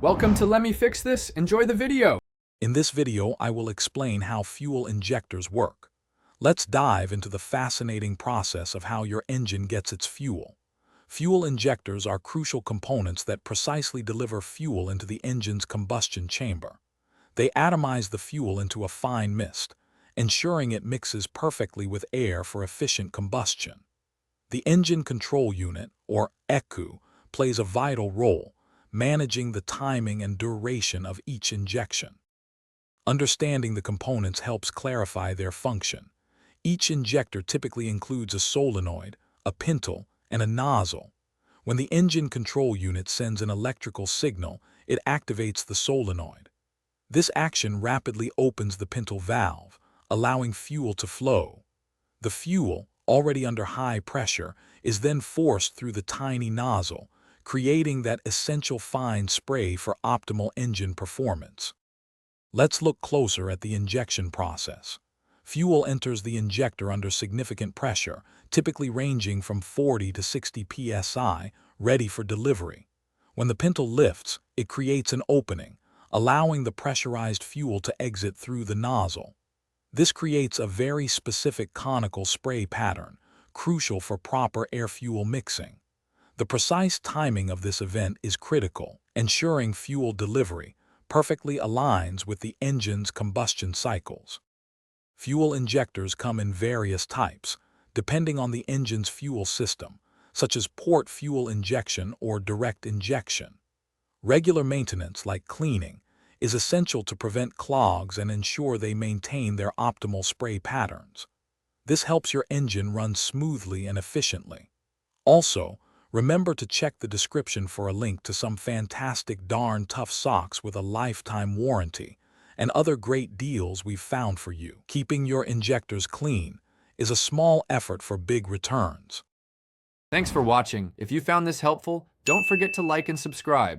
Welcome to Let Me Fix This. Enjoy the video. In this video, I will explain how fuel injectors work. Let's dive into the fascinating process of how your engine gets its fuel. Fuel injectors are crucial components that precisely deliver fuel into the engine's combustion chamber. They atomize the fuel into a fine mist, ensuring it mixes perfectly with air for efficient combustion. The engine control unit, or ECU, plays a vital role, managing the timing and duration of each injection. Understanding the components helps clarify their function. Each injector typically includes a solenoid, a pintle, and a nozzle. When the engine control unit sends an electrical signal, it activates the solenoid. This action rapidly opens the pintle valve, allowing fuel to flow. The fuel, already under high pressure, is then forced through the tiny nozzle, creating that essential fine spray for optimal engine performance. Let's look closer at the injection process. Fuel enters the injector under significant pressure, typically ranging from 40 to 60 psi, ready for delivery. When the pintle lifts, it creates an opening, allowing the pressurized fuel to exit through the nozzle. This creates a very specific conical spray pattern, crucial for proper air-fuel mixing. The precise timing of this event is critical, ensuring fuel delivery perfectly aligns with the engine's combustion cycles. Fuel injectors come in various types, depending on the engine's fuel system, such as port fuel injection or direct injection. Regular maintenance, like cleaning, is essential to prevent clogs and ensure they maintain their optimal spray patterns. This helps your engine run smoothly and efficiently. Also, remember to check the description for a link to some fantastic darn tough socks with a lifetime warranty and other great deals we've found for you. Keeping your injectors clean is a small effort for big returns. Thanks for watching. If you found this helpful, don't forget to like and subscribe.